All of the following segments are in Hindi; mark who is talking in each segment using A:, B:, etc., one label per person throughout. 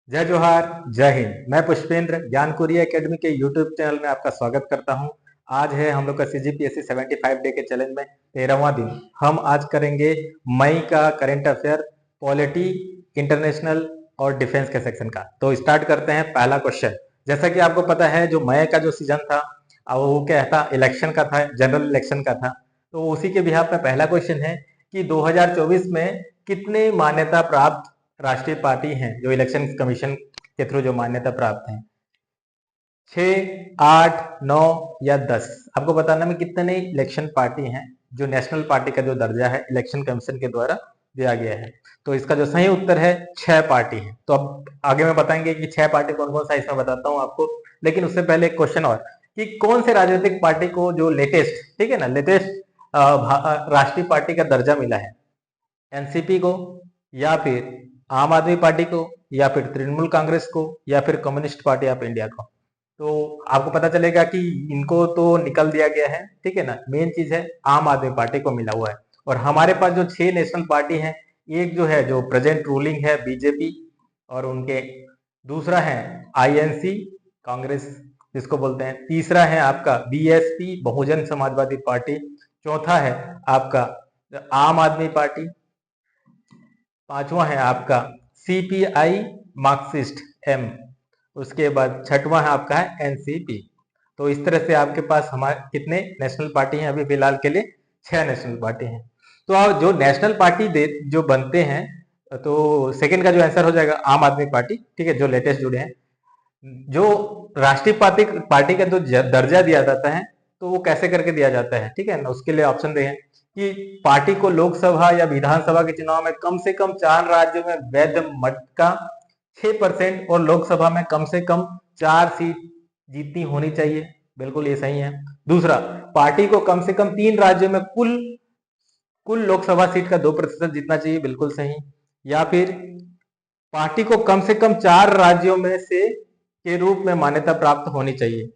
A: जय जोहार, जय हिंद। मैं पुष्पेंद्र ज्ञानकुरी एकेडमी के यूट्यूब चैनल में आपका स्वागत करता हूं। आज है हम लोग का सीजीपीएससी 75 डे के चैलेंज में 13वां दिन। हम आज करेंगे मई का करंट अफेयर, पॉलिटी, इंटरनेशनल और डिफेंस के सेक्शन का। तो स्टार्ट करते हैं। पहला क्वेश्चन, जैसा कि आपको पता है जो मई का जो सीजन था वो क्या था, इलेक्शन का था, जनरल इलेक्शन का था। तो उसी के बिहाफ में पहला क्वेश्चन है कि 2024 में कितने मान्यता प्राप्त राष्ट्रीय पार्टी हैं जो इलेक्शन कमीशन के थ्रू जो मान्यता प्राप्त हैं? 6, 8, 9 या 10? आपको बताना में कितने इलेक्शन पार्टी हैं जो नेशनल पार्टी का जो दर्जा है इलेक्शन कमीशन के द्वारा दिया गया है। तो इसका जो सही उत्तर है 6 पार्टी है। तो अब आगे में बताएंगे कि 6 पार्टी कौन कौन सा, इसमें बताता हूं आपको। लेकिन उससे पहले एक क्वेश्चन और, कि कौन से राजनीतिक पार्टी को जो लेटेस्ट, ठीक है ना, लेटेस्ट राष्ट्रीय पार्टी का दर्जा मिला है? एनसीपी को, या फिर आम आदमी पार्टी को, या फिर तृणमूल कांग्रेस को, या फिर कम्युनिस्ट पार्टी ऑफ इंडिया को? तो आपको पता चलेगा कि इनको तो निकल दिया गया है, ठीक है ना। मेन चीज है आम आदमी पार्टी को मिला हुआ है। और हमारे पास जो 6 नेशनल पार्टी हैं, एक जो है जो प्रेजेंट रूलिंग है बीजेपी, और उनके दूसरा है आईएनसी कांग्रेस जिसको बोलते हैं, तीसरा है आपका बीएसपी बहुजन समाजवादी पार्टी, चौथा है आपका आम आदमी पार्टी, पांचवा है आपका सीपीआई मार्क्सिस्ट एम, उसके बाद छठवां है आपका है एनसीपी। तो इस तरह से आपके पास हमारे कितने नेशनल पार्टी हैं? अभी फिलहाल के लिए 6 नेशनल पार्टी हैं। तो आप जो नेशनल पार्टी दे जो बनते हैं, तो सेकंड का जो आंसर हो जाएगा आम आदमी पार्टी, ठीक है, जो लेटेस्ट जुड़े हैं। जो राष्ट्रीय पार्टी पार्टी का जो दर्जा दिया जाता है, तो वो कैसे करके दिया जाता है, ठीक है ना। उसके लिए ऑप्शन दे हैं कि पार्टी को लोकसभा या विधानसभा के चुनाव में कम से कम 4 राज्यों में वैध मत का 6% और लोकसभा में कम से कम 4 सीट जीतनी होनी चाहिए। बिल्कुल ये सही है। दूसरा, पार्टी को कम से कम 3 राज्यों में कुल कुल लोकसभा सीट का 2% जीतना चाहिए। बिल्कुल सही। या फिर पार्टी को कम से कम 4 राज्यों में से के रूप में मान्यता प्राप्त होनी चाहिए,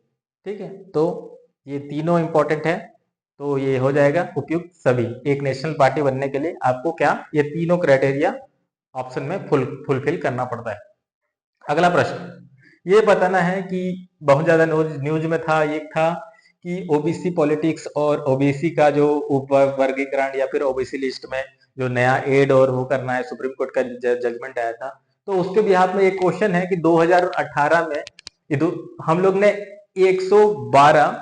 A: ठीक है। तो ये तीनों इंपॉर्टेंट है। तो ये हो जाएगा उपयुक्त सभी। एक नेशनल पार्टी बनने के लिए आपको क्या, ये तीनों क्राइटेरिया ऑप्शन में फुलफिल करना पड़ता है। अगला प्रश्न ये बताना है कि बहुत ज्यादा न्यूज में था, ये था कि ओबीसी पॉलिटिक्स और ओबीसी का जो उप वर्गीकरण या फिर ओबीसी लिस्ट में जो नया एड और वो करना है, सुप्रीम कोर्ट का जजमेंट आया था। तो उसके बिहाफ में एक क्वेश्चन है कि 2018 में हम लोग ने 112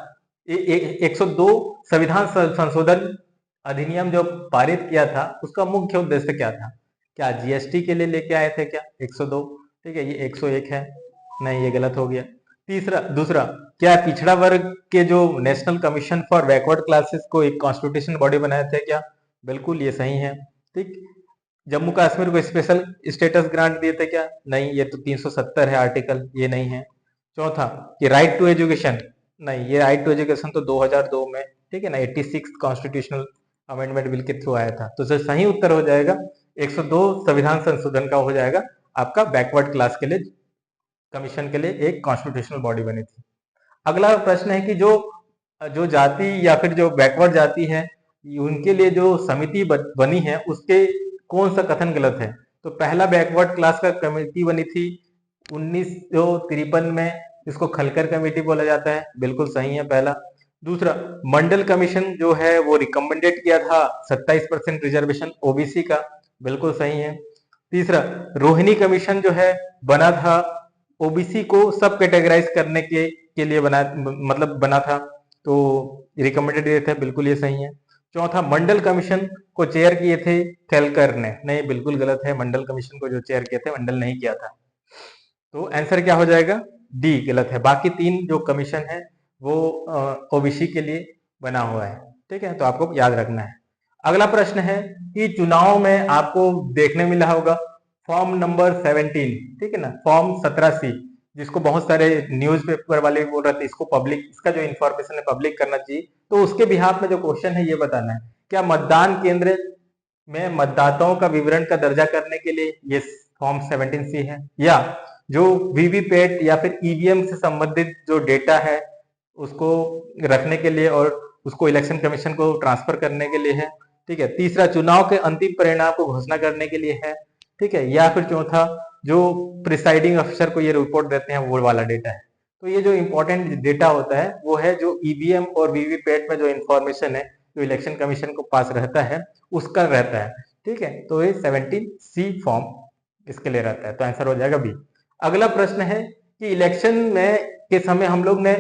A: 102 संविधान संशोधन अधिनियम जो पारित किया था, उसका मुख्य उद्देश्य क्या था? क्या जीएसटी के लिए लेके आए थे क्या 102? ठीक है, ये 101 है। नहीं, ये गलत हो गया। दूसरा, क्या पिछड़ा वर्ग के जो national commission for backward classes को एक कॉन्स्टिट्यूशन बॉडी बनाए थे क्या? बिल्कुल ये सही है। ठीक। जम्मू कश्मीर को स्पेशल स्टेटस ग्रांट दिए थे क्या? नहीं, ये तो 370 है आर्टिकल, ये नहीं है। चौथा, कि राइट टू एजुकेशन, नहीं, ये राइट टू एजुकेशन तो 2002 में, ठीक है ना, 86 कॉन्स्टिट्यूशनल अमेंडमेंट बिल के थ्रू आया था। तो सही उत्तर हो जाएगा 102 संविधान संशोधन का हो जाएगा आपका बैकवर्ड क्लास के लिए कमीशन के लिए एक कॉन्स्टिट्यूशनल बॉडी बनी थी। अगला प्रश्न है कि जो जो जाति या फिर जो बैकवर्ड जाति है, उनके लिए जो समिति बनी है, उसके कौन सा कथन गलत है? तो पहला, बैकवर्ड क्लास का कमेटी बनी थी 1953 में, इसको खलकर कमेटी बोला जाता है। बिल्कुल सही है पहला। दूसरा, मंडल कमीशन जो है वो रिकमेंडेड किया था 27% रिजर्वेशन ओबीसी का। बिल्कुल सही है। तीसरा, रोहिणी कमीशन जो है बना था ओबीसी को सब कैटेगराइज करने के लिए बना था, तो रिकमेंडेड दिए थे। बिल्कुल ये सही है। चौथा, मंडल कमीशन को चेयर किए थे खेलकर ने। नहीं, बिल्कुल गलत है। मंडल कमीशन को जो चेयर किए थे मंडल नहीं किया था। तो आंसर क्या हो जाएगा? डी गलत है। बाकी 3 जो कमीशन है वो ओबीसी के लिए बना हुआ है, ठीक है। तो आपको याद रखना है। अगला प्रश्न है कि चुनाव में आपको देखने मिला होगा फॉर्म नंबर 17, ठीक है ना, फॉर्म 17C, जिसको बहुत सारे न्यूज़पेपर वाले बोल रहे थे इसको पब्लिक, इसका जो इंफॉर्मेशन है पब्लिक करना चाहिए। तो उसके बिहाफ में जो क्वेश्चन है ये बताना है, क्या मतदान केंद्र में मतदाताओं का विवरण का दर्जा करने के लिए ये फॉर्म 17C है, या जो वीवीपैट या फिर ईवीएम से संबंधित जो डेटा है उसको रखने के लिए और उसको इलेक्शन कमीशन को ट्रांसफर करने के लिए है, ठीक है। तीसरा, चुनाव के अंतिम परिणाम को घोषणा करने के लिए है। ठीक है, या फिर चौथा जो प्रिसाइडिंग अफसर को ये रिपोर्ट देते हैं वो वाला डेटा है। तो ये जो इंपॉर्टेंट डेटा होता है वो है जो ईवीएम और वीवीपैट में जो इंफॉर्मेशन है जो इलेक्शन कमीशन को पास रहता है उसका रहता है। ठीक है, तो ये 17C फॉर्म इसके लिए रहता है, तो आंसर हो जाएगा बी। अगला प्रश्न है कि इलेक्शन में के समय हम लोग ने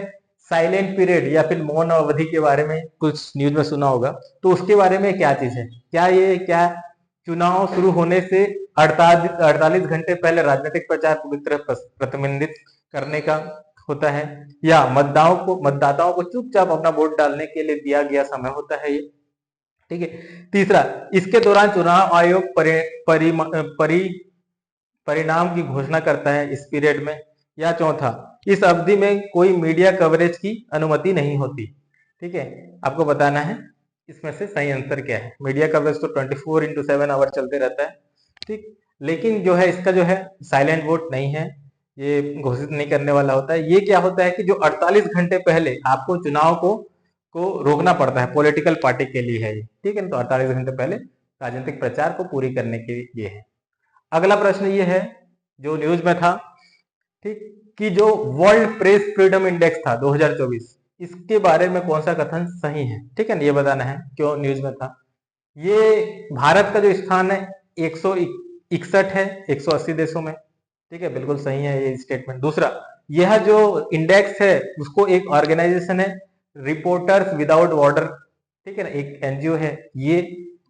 A: साइलेंट पीरियड या फिर मौन अवधि के बारे में कुछ न्यूज में सुना होगा, तो उसके बारे में क्या चीज है? क्या चुनाव शुरू होने से 48 घंटे पहले राजनीतिक प्रचार पवित्र प्रतिबंधित करने का होता है, या मतदाताओं को चुपचाप अपना वोट डालने के लिए दिया गया समय होता है ये? ठीक है। तीसरा, इसके दौरान चुनाव आयोग परिणाम की घोषणा करता है इस पीरियड में। या चौथा, इस अवधि में कोई मीडिया कवरेज की अनुमति नहीं होती। ठीक है, आपको बताना है इसमें से सही आंसर क्या है। मीडिया कवरेज तो 24/7 आवर चलते रहता है। ठीक, लेकिन जो है इसका जो है साइलेंट वोट नहीं है, ये घोषित नहीं करने वाला होता है। ये क्या होता है कि जो 48 घंटे पहले आपको चुनाव को रोकना पड़ता है, पॉलिटिकल पार्टी के लिए है ये। ठीक है, तो 48 घंटे पहले राजनीतिक प्रचार को पूरी करने के लिए है। अगला प्रश्न ये है जो न्यूज में था, ठीक, कि जो वर्ल्ड प्रेस फ्रीडम इंडेक्स था 2024, इसके बारे में कौन सा कथन सही है? ठीक है, ये बताना है क्यों न्यूज में था। ये भारत का जो स्थान है 161 है 180 देशों में। ठीक है, बिल्कुल सही है ये स्टेटमेंट। दूसरा, यह जो इंडेक्स है उसको एक ऑर्गेनाइजेशन है रिपोर्टर्स विदाउट बॉर्डर, ठीक है ना, एक एनजीओ है, ये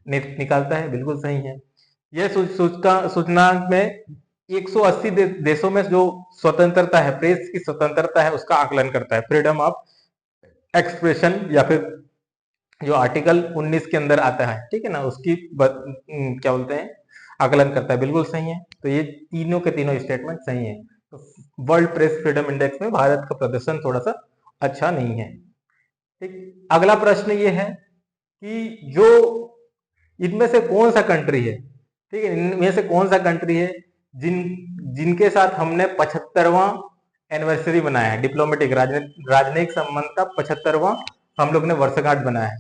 A: निकालता है, बिल्कुल सही है। यह सूचकांक में 180 देशों में जो स्वतंत्रता है, प्रेस की स्वतंत्रता है, उसका आकलन करता है, फ्रीडम ऑफ एक्सप्रेशन, या फिर जो आर्टिकल 19 के अंदर आता है, ठीक है ना, उसकी क्या बोलते हैं, आकलन करता है, बिल्कुल सही है। तो ये तीनों के तीनों स्टेटमेंट सही है। तो वर्ल्ड प्रेस फ्रीडम इंडेक्स में भारत का प्रदर्शन थोड़ा सा अच्छा नहीं है। ठीक, अगला प्रश्न ये है कि जो इनमें से कौन सा कंट्री है, ठीक है, इनमें से कौन सा कंट्री है जिनके साथ हमने 75वां एनिवर्सरी बनाया है, डिप्लोमेटिक राजनयिक संबंध का 75वां हम लोग ने वर्षगांठ बनाया है?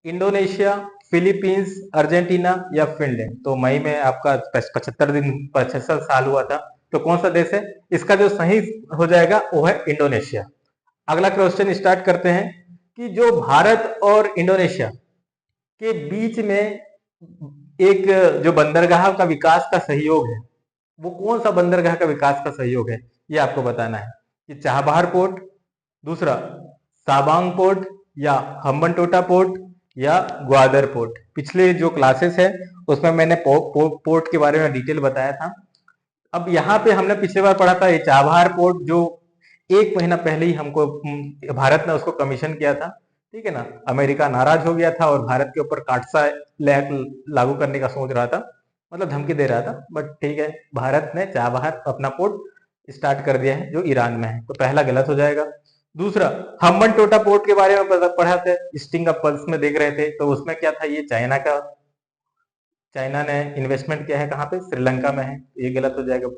A: इंडोनेशिया, फिलीपींस, अर्जेंटीना या फिनलैंड? तो मई में आपका 75 साल हुआ था, तो कौन सा देश है? इसका जो सही हो जाएगा वो है इंडोनेशिया। अगला क्वेश्चन स्टार्ट करते हैं कि जो भारत और इंडोनेशिया के बीच में एक जो बंदरगाह का विकास का सहयोग है, वो कौन सा बंदरगाह का विकास का सहयोग है, ये आपको बताना है। कि चाबहार पोर्ट, दूसरा साबांग पोर्ट, या हम्बनटोटा पोर्ट, या ग्वादर पोर्ट? पिछले जो क्लासेस है उसमें मैंने पोर्ट के बारे में डिटेल बताया था। अब यहाँ पे हमने पिछली बार पढ़ा था ये चाबहार पोर्ट जो 1 महीना पहले ही हमको भारत ने उसको कमीशन किया था। ठीक है ना, अमेरिका नाराज हो गया था और भारत के ऊपर काटसा लागू करने का सोच रहा था, मतलब धमकी दे रहा था, बट ठीक है, भारत ने चाबहार अपना पोर्ट स्टार्ट कर दिया है जो ईरान में है, तो पहला गलत हो जाएगा। दूसरा, हम्बनटोटा पोर्ट के बारे में पढ़ा थे, स्टिंग ऑफ पल्स में देख रहे थे, तो उसमें क्या था, ये चाइना ने इन्वेस्टमेंट किया है, कहाँ पे, श्रीलंका में है, ये गलत हो जाएगा।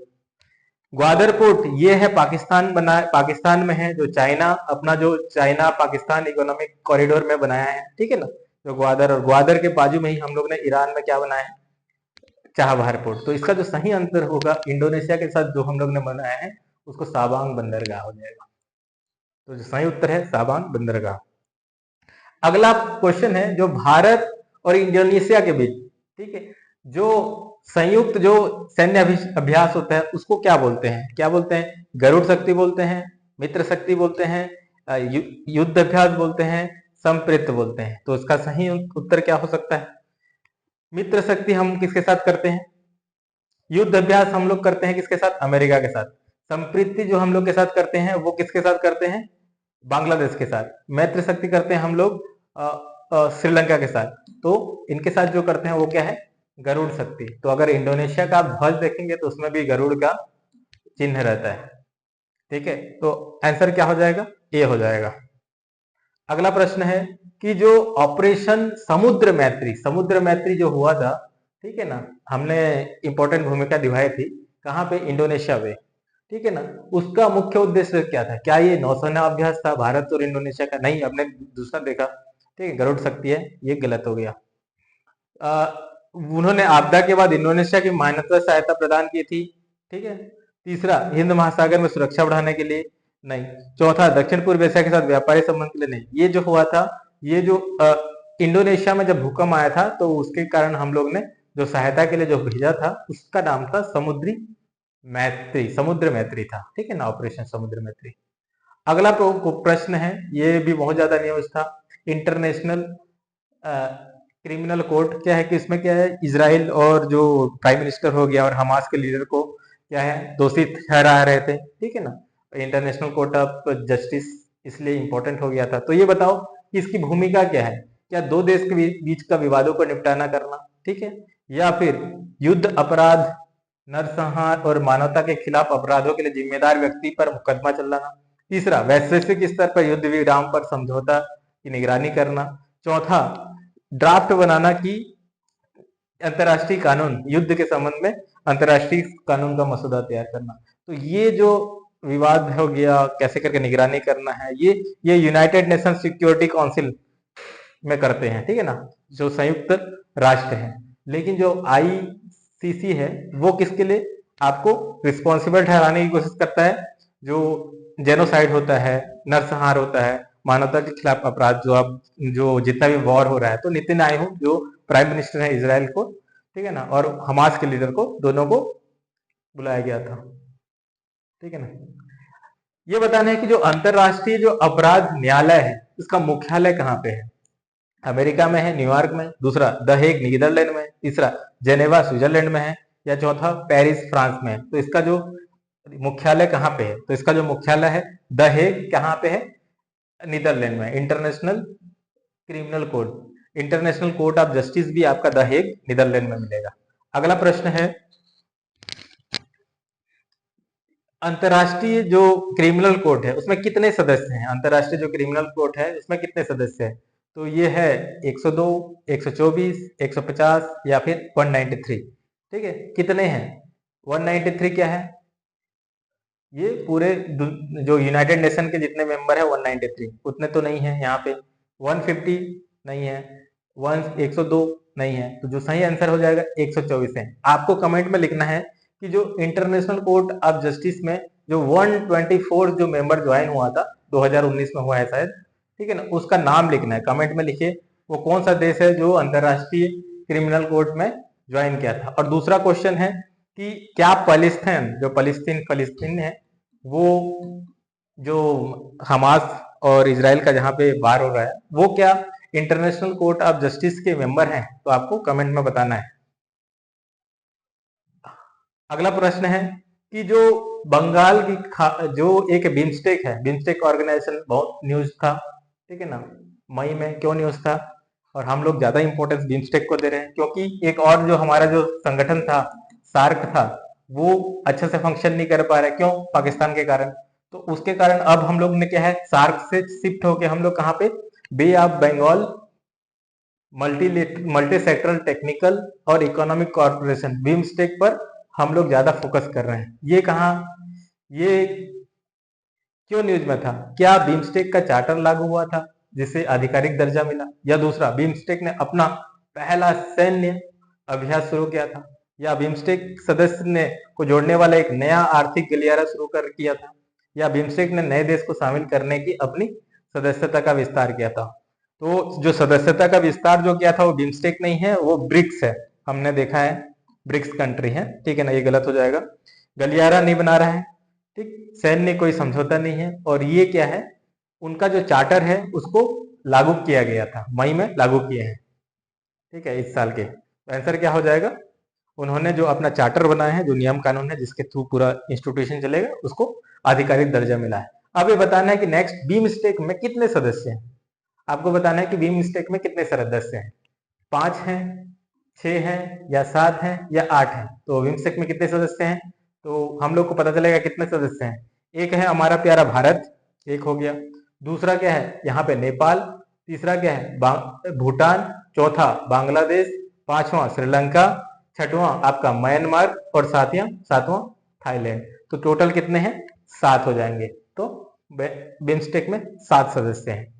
A: ग्वादर पोर्ट ये है पाकिस्तान में है, जो चाइना पाकिस्तान इकोनॉमिक कॉरिडोर में बनाया है। ठीक है ना, जो ग्वादर, और ग्वादर के बाजू में ही हम लोग ने ईरान में क्या बनाया है, चाबहार पोर्ट। तो इसका जो सही आंसर होगा इंडोनेशिया के साथ जो हम लोग ने बनाया है उसको साबांग बंदरगाह हो जाएगा। तो जो सही उत्तर है साबांग बंदरगाह। अगला क्वेश्चन है जो भारत और इंडोनेशिया के बीच, ठीक है, जो संयुक्त जो सैन्य अभ्यास होता है उसको क्या बोलते हैं? क्या बोलते हैं? गरुड़ शक्ति बोलते हैं, मित्र शक्ति बोलते हैं, युद्ध अभ्यास बोलते हैं, संप्रेत बोलते हैं? तो इसका सही उत्तर क्या हो सकता है? मित्र शक्ति हम किसके साथ करते हैं? युद्ध अभ्यास हम लोग करते हैं किसके साथ? अमेरिका के साथ। संप्रीति जो हम लोग के साथ करते हैं वो किसके साथ करते हैं? बांग्लादेश के साथ। मैत्र शक्ति करते हैं हम लोग श्रीलंका के साथ। तो इनके साथ जो करते हैं वो क्या है? गरुड़ शक्ति। तो अगर इंडोनेशिया का आप ध्वज देखेंगे तो उसमें भी गरुड़ का चिन्ह रहता है। ठीक है, तो आंसर क्या हो जाएगा? ए हो जाएगा। अगला प्रश्न है कि जो ऑपरेशन समुद्र मैत्री जो हुआ था, ठीक है ना, हमने इंपॉर्टेंट भूमिका निभाई थी, कहाँ पे? इंडोनेशिया में। ठीक है ना, उसका मुख्य उद्देश्य क्या था? क्या ये नौसेना अभ्यास था भारत और इंडोनेशिया का? नहीं, हमने दूसरा देखा। ठीक है, गरुड़ शक्ति है, ये गलत हो गया। उन्होंने आपदा के बाद इंडोनेशिया की मानवता सहायता प्रदान की थी। ठीक है। तीसरा, हिंद महासागर में सुरक्षा बढ़ाने के लिए नहीं। चौथा, दक्षिण पूर्व एशिया के साथ व्यापारिक संबंध के लिए नहीं। ये जो हुआ था, ये जो इंडोनेशिया में जब भूकंप आया था तो उसके कारण हम लोग ने जो सहायता के लिए जो भेजा था उसका नाम था समुद्री मैत्री, समुद्र मैत्री था। ठीक है ना, ऑपरेशन समुद्र मैत्री। अगला प्रश्न है, ये भी बहुत ज्यादा न्यूज था। इंटरनेशनल क्रिमिनल कोर्ट क्या है कि इसमें क्या है, इजराइल और जो प्राइम मिनिस्टर हो गया और हमास के लीडर को क्या है, दोषी ठहरा रहे थे। ठीक है ना, इंटरनेशनल कोर्ट ऑफ जस्टिस इसलिए इंपॉर्टेंट हो गया था। तो ये बताओ कि इसकी भूमिका क्या है? क्या दो देश के बीच का विवादों को निपटाना करना, ठीक है, या फिर युद्ध अपराध, नरसंहार और मानवता के खिलाफ अपराधों के लिए जिम्मेदार व्यक्ति पर मुकदमा चलाना। तीसरा, वैश्विक स्तर पर युद्ध विराम पर समझौता की निगरानी करना। चौथा, ड्राफ्ट बनाना कि अंतर्राष्ट्रीय कानून, युद्ध के संबंध में अंतर्राष्ट्रीय कानून का मसौदा तैयार करना। तो ये जो विवाद हो गया, कैसे करके निगरानी करना है, ये यूनाइटेड नेशन सिक्योरिटी काउंसिल में करते हैं। ठीक है ना, जो संयुक्त राष्ट्र है। लेकिन जो आईसीसी है वो किसके लिए आपको रिस्पॉन्सिबल ठहराने की कोशिश करता है? जो जेनोसाइड होता है, नरसंहार होता है, मानवता के खिलाफ अपराध, जो जितना भी वॉर हो रहा है। तो नेतन्याहू जो प्राइम मिनिस्टर है इजराइल को, ठीक है ना, और हमास के लीडर को, दोनों को बुलाया गया था। ठीक है ना। ये बताना है कि जो अंतरराष्ट्रीय जो अपराध न्यायालय है उसका मुख्यालय कहाँ पे है? अमेरिका में है, न्यूयॉर्क में। दूसरा, द हेग नीदरलैंड में। तीसरा, जेनेवा स्विट्जरलैंड में है। या चौथा, पेरिस फ्रांस में है। तो इसका जो मुख्यालय कहाँ पे है? तो इसका जो मुख्यालय है द हेग, कहाँ पे है? नीदरलैंड में। International criminal court, international court of justice भी आपका द हेग नीदरलैंड में मिलेगा। अगला प्रश्न है, अंतरराष्ट्रीय जो क्रिमिनल कोर्ट है उसमें कितने सदस्य हैं? अंतरराष्ट्रीय जो क्रिमिनल कोर्ट है उसमें कितने सदस्य हैं? तो ये है 102, 124, 150 या फिर 193। ठीक है, कितने हैं? 193 क्या है? ये पूरे जो यूनाइटेड नेशन के जितने मेंबर है 193 उतने तो नहीं है यहाँ पे। 150 नहीं है, 102 नहीं है। तो जो सही आंसर हो जाएगा 124 है। आपको कमेंट में लिखना है कि जो इंटरनेशनल कोर्ट ऑफ जस्टिस में जो 124 जो मेंबर ज्वाइन हुआ था 2019 में हुआ है शायद, ठीक है ना, उसका नाम लिखना है। कमेंट में लिखिए वो कौन सा देश है जो अंतरराष्ट्रीय क्रिमिनल कोर्ट में ज्वाइन किया था। और दूसरा क्वेश्चन है कि क्या फलिस्तीन, जो फलिस्तीन है, वो जो हमास और इजराइल का जहां पे वार हो रहा है, वो क्या इंटरनेशनल कोर्ट ऑफ जस्टिस के मेंबर हैं? तो आपको कमेंट में बताना है। अगला प्रश्न है कि जो बंगाल की जो एक बिम्स्टेक है, बिम्स्टेक ऑर्गेनाइजेशन बहुत न्यूज था। ठीक है ना, मई में क्यों न्यूज था? और हम लोग ज्यादा इंपॉर्टेंस बिम्स्टेक को दे रहे हैं क्योंकि एक और जो हमारा जो संगठन था, सार्क था, वो अच्छे से फंक्शन नहीं कर पा रहा है। क्यों? पाकिस्तान के कारण। तो उसके कारण अब हम लोग ने क्या है, सार्क से शिफ्ट होके हम लोग कहाँ पे, bay of Bengal multi sectoral technical और इकोनॉमिक कॉर्पोरेशन, बिम्स्टेक पर हम लोग ज्यादा फोकस कर रहे हैं। ये कहा, ये क्यों न्यूज में था? क्या बिम्स्टेक का चार्टर लागू हुआ था जिसे आधिकारिक दर्जा मिला? या दूसरा, बिम्स्टेक ने अपना पहला सैन्य अभ्यास शुरू किया था? या बिम्स्टेक सदस्य ने को जोड़ने वाला एक नया आर्थिक गलियारा शुरू कर किया था? या बिम्स्टेक ने नए देश को शामिल करने की अपनी सदस्यता का विस्तार किया था? तो जो सदस्यता का विस्तार जो किया था वो बिम्स्टेक नहीं है, वो ब्रिक्स है। हमने देखा है ब्रिक्स कंट्री है। ठीक है ना, ये गलत हो जाएगा। गलियारा नहीं बना रहा है, ठीक, सैन्य कोई समझौता नहीं है। और ये क्या है, उनका जो चार्टर है उसको लागू किया गया था, मई में लागू किए हैं। ठीक है, इस साल के। तो आंसर क्या हो जाएगा? उन्होंने जो अपना चार्टर बनाया है, जो नियम कानून है जिसके थ्रू पूरा इंस्टीट्यूशन चलेगा, उसको आधिकारिक दर्जा मिला है। अब ये बताना है कि नेक्स्ट बिम्स्टेक में कितने सदस्य हैं। आपको बताना है कि बिम्स्टेक में कितने सदस्य हैं। 5 हैं, 6 हैं, या 7 हैं, या 8 हैं। तो बिम्स्टेक में कितने सदस्य हैं? तो हम लोग को पता चलेगा कितने सदस्य हैं। एक है हमारा प्यारा भारत, एक हो गया। दूसरा क्या है, यहाँ पे नेपाल। तीसरा क्या है, भूटान। चौथा बांग्लादेश। पांचवा श्रीलंका। छठवां आपका म्यांमार। और सातवां थाईलैंड। तो टोटल कितने हैं? 7 हो जाएंगे। तो बिम्स्टेक में 7 सदस्य हैं।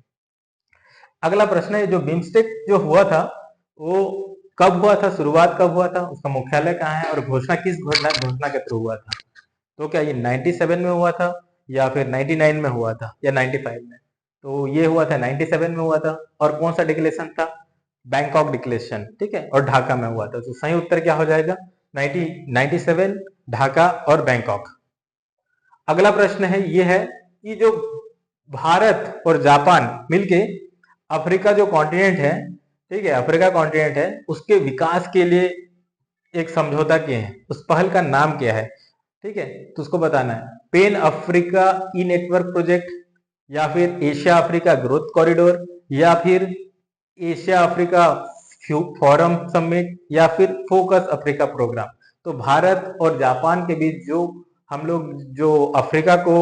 A: अगला प्रश्न है, जो बिम्स्टेक जो हुआ था वो कब हुआ था, शुरुआत कब हुआ था, उसका मुख्यालय कहाँ है और घोषणा किस घोषणा घोषणा के थ्रू हुआ था? तो क्या ये 97 में हुआ था या फिर 99 में हुआ था या 95 में? तो ये हुआ था 97 में हुआ था। और कौन सा डिक्लेरेशन था? बैंकॉक डिक्लेरेशन, ठीक है, और ढाका में हुआ था। तो सही उत्तर क्या हो जाएगा? 97, ढाका और बैंकॉक। अगला प्रश्न है, ये है कि जो भारत और जापान मिलके अफ्रीका जो कॉन्टिनेंट है, ठीक है, अफ्रीका कॉन्टिनेंट है, उसके विकास के लिए एक समझौता किए हैं। उस पहल का नाम क्या है? ठीक है, तो उसको बताना है। पेन अफ्रीका ई नेटवर्क प्रोजेक्ट, या फिर एशिया अफ्रीका ग्रोथ कॉरिडोर, या फिर एशिया अफ्रीका फोरम समिट, या फिर फोकस अफ्रीका प्रोग्राम। तो भारत और जापान के बीच जो हम लोग जो अफ्रीका को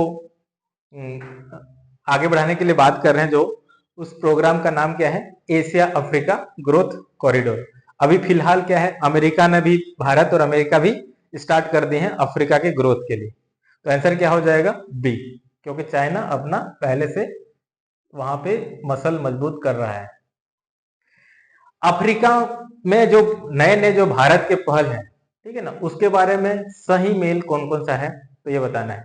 A: आगे बढ़ाने के लिए बात कर रहे हैं, जो उस प्रोग्राम का नाम क्या है? Asia Africa growth corridor. अभी फिलहाल क्या है, अमेरिका ने भी, भारत और अमेरिका भी स्टार्ट कर दिए हैं अफ्रीका के ग्रोथ के लिए। तो आंसर क्या हो जाएगा? बी, क्योंकि चाइना अपना पहले से वहां पे मसल मजबूत कर रहा है। अफ्रीका में जो नए नए जो भारत के पहल हैं, ठीक है ना, उसके बारे में सही मेल कौन कौन सा है, तो ये बताना है।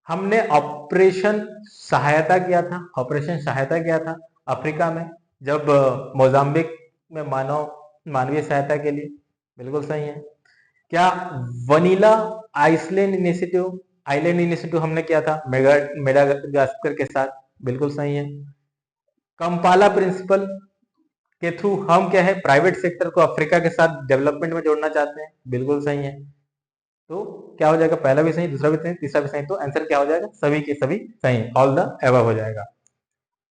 A: हमने ऑपरेशन सहायता किया था, ऑपरेशन सहायता किया था अफ्रीका में, जब मोजाम्बिक में मानवीय सहायता के लिए। बिल्कुल सही है। क्या वनीला आइलैंड इनिशिएटिव हमने किया था मेडागास्कर के साथ? बिल्कुल सही है। कंपाला प्रिंसिपल के थ्रू हम क्या है, प्राइवेट सेक्टर को अफ्रीका के साथ डेवलपमेंट में जोड़ना चाहते हैं। बिल्कुल सही है। तो क्या हो जाएगा? पहला भी सही, दूसरा भी सही, तीसरा भी सही। तो आंसर क्या हो जाएगा? सभी के सभी सही, ऑल द एबव हो जाएगा।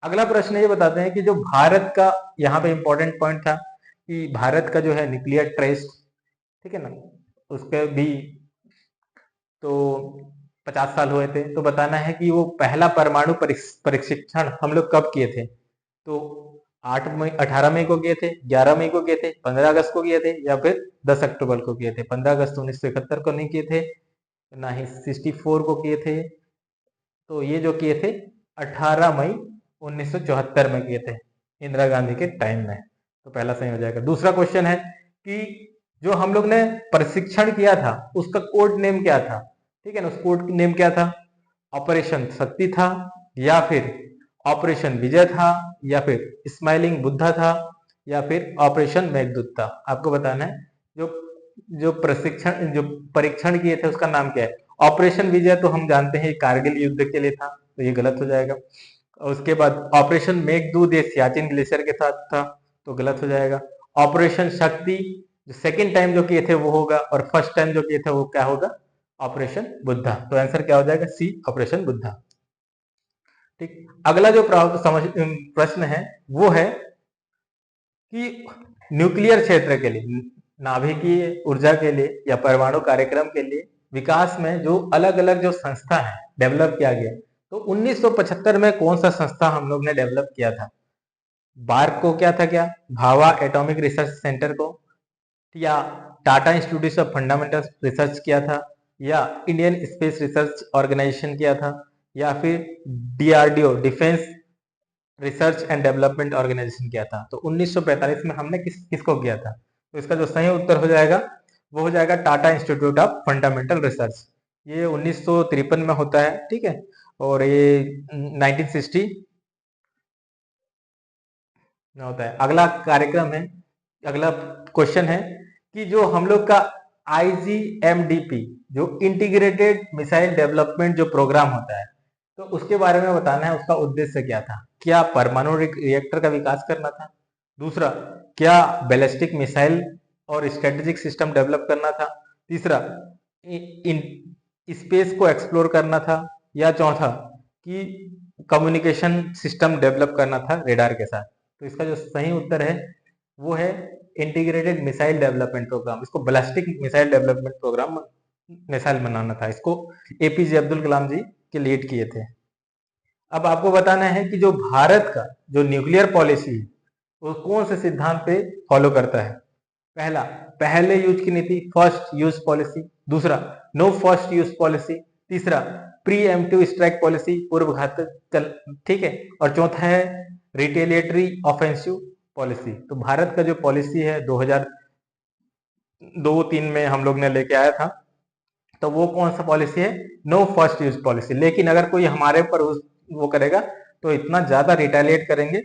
A: अगला प्रश्न ये बताते हैं कि जो भारत का यहाँ पे इंपॉर्टेंट पॉइंट था कि भारत का जो है न्यूक्लियर ट्रस्ट, ठीक है ना, उसके भी तो 50 साल हुए थे। तो बताना है कि वो पहला परमाणु परीक्षण हम लोग कब किए थे? तो 8 मई 18 मई को किए थे, 11 मई को किए थे, 15 अगस्त को किए थे, या फिर 10 अक्टूबर को किए थे? 15 अगस्त 1971 को नहीं किए थे, ना ही 64 को किए थे। तो ये जो किए थे 18 मई 1974 में किए थे, इंदिरा गांधी के टाइम में। तो पहला सही हो जाएगा। दूसरा क्वेश्चन है कि जो हम लोग ने प्रशिक्षण किया था उसका कोड नेम क्या था? ठीक है ना, उस कोड नेम क्या था? ऑपरेशन शक्ति था, या फिर ऑपरेशन विजय था, या फिर स्माइलिंग बुद्धा था, या फिर ऑपरेशन मेघदूत था? आपको बताना है। जो जो प्रशिक्षण जो परीक्षण किए थे उसका नाम क्या है? ऑपरेशन विजय तो हम जानते हैं कारगिल युद्ध के लिए था, तो ये गलत हो जाएगा। और उसके बाद ऑपरेशन मेघदूत ये सियाचिन ग्लेशियर के साथ था, तो गलत हो जाएगा। ऑपरेशन शक्ति जो सेकेंड टाइम जो किए थे वो होगा, और फर्स्ट टाइम जो किए थे वो क्या होगा? ऑपरेशन बुद्धा। तो आंसर क्या हो जाएगा? सी, ऑपरेशन बुद्धा। ठीक। अगला जो प्रश्न है वो है कि न्यूक्लियर क्षेत्र के लिए, नाभिकीय ऊर्जा के लिए या परमाणु कार्यक्रम के लिए विकास में जो अलग अलग जो संस्था है डेवलप किया गया, तो 1975 में कौन सा संस्था हम लोग ने डेवलप किया था? बार्क को क्या था? क्या भावा एटॉमिक रिसर्च सेंटर को, या Tata institute of fundamental research किया था, या इंडियन स्पेस रिसर्च ऑर्गेनाइजेशन किया था, या फिर DRDO defence research and development organization किया था? तो 1945 में हमने किसको किया था? तो इसका जो सही उत्तर हो जाएगा वो हो जाएगा Tata institute of fundamental research. ये 1953 में होता है, ठीक है, और ये 1960 में होता है। अगला कार्यक्रम है, अगला क्वेश्चन है कि जो हम लोग का IGMDP जो इंटीग्रेटेड मिसाइल डेवलपमेंट जो प्रोग्राम होता है, तो उसके बारे में बताना है। उसका उद्देश्य क्या था? क्या परमाणु रिएक्टर का विकास करना था? दूसरा, क्या बैलिस्टिक मिसाइल और स्ट्रेटेजिक सिस्टम डेवलप करना था? तीसरा, स्पेस को एक्सप्लोर करना था? या चौथा कि कम्युनिकेशन सिस्टम डेवलप करना था रेडार के साथ? तो इसका जो सही उत्तर है वो है इंटीग्रेटेड मिसाइल डेवलपमेंट प्रोग्राम। इसको ballistic missile development programme missile बनाना था। इसको APJ अब्दुल कलाम जी के लीड किए थे। अब आपको बताना है कि जो भारत का जो न्यूक्लियर पॉलिसी है वो कौन से सिद्धांत पे फॉलो करता है? पहला, पहले यूज की नीति, फर्स्ट यूज पॉलिसी। दूसरा, नो फर्स्ट यूज पॉलिसी। तीसरा, प्री एम्प्टिव स्ट्राइक पॉलिसी, पूर्व घातक चल, ठीक है, और चौथा है रिटेलिएटरी ऑफेंसिव पॉलिसी। तो भारत का जो पॉलिसी है 2-3 में हम लोग ने लेके आया था, तो वो कौन सा पॉलिसी है, नो फर्स्ट यूज पॉलिसी। लेकिन अगर कोई हमारे ऊपर वो करेगा तो इतना ज्यादा रिटेलिएट करेंगे,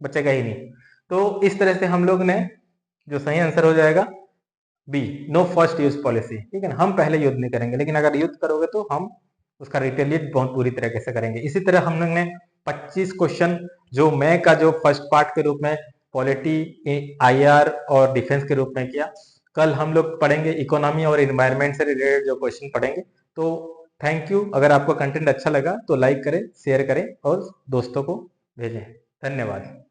A: बचेगा ही नहीं। तो इस तरह से हम लोग ने, जो सही आंसर हो जाएगा B, no first use policy, ठीक है ना। हम पहले युद्ध नहीं करेंगे, लेकिन अगर युद्ध करोगे तो हम उसका रिटेलिएट बहुत बुरी तरीके से करेंगे। इसी तरह हम लोग ने 25 क्वेश्चन जो मैं का जो फर्स्ट पार्ट के रूप में पॉलिटी, आईआर और डिफेंस के रूप में किया। कल हम लोग पढ़ेंगे इकोनॉमी और इन्वायरमेंट से रिलेटेड जो क्वेश्चन पढ़ेंगे। तो थैंक यू। अगर आपको कंटेंट अच्छा लगा तो लाइक करें, शेयर करें और दोस्तों को भेजें। धन्यवाद।